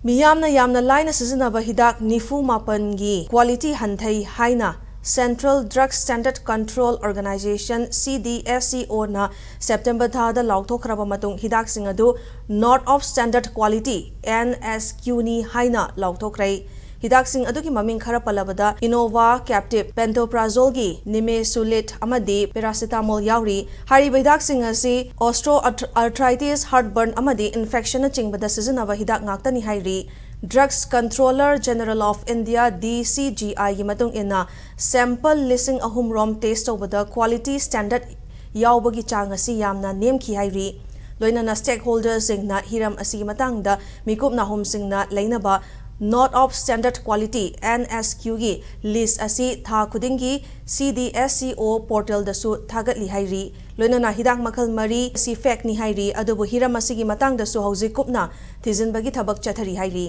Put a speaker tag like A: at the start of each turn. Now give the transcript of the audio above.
A: Miyamna yamna laina sizinaba hidak nifu mapangi quality hanthai haina Central Drug Standard Control Organization (CDSCO) na September thada lauthokraba matung hidak singadu Not of Standard Quality (NSQ) ni haina lauthokrai. Hidak sing aduki maming khara palabada Innova Captive Pantoprazole gi Nimesulide amadi paracetamol yauri hari hidak sing asi osteoarthritis heartburn amadi infection na chingbada sizinaba hidak ngaktani hairi. Drugs Controller General of India (DCGI) gi matung ina sample listing ahum rom test over quality standard yaubagi chang asi yamna nemki hairi. Loinana stakeholders singna hiram asi matangda mikup na hum singna lainaba Not of Standard Quality (NSQ) gi list asi tha khudingi CDSCO portal dasu thagatli hairi. Loinana hidak makhal mari si fake ni hairi adubu hiram asigi matang dasu hauji kupna thijinbagi thabak chathari hairi.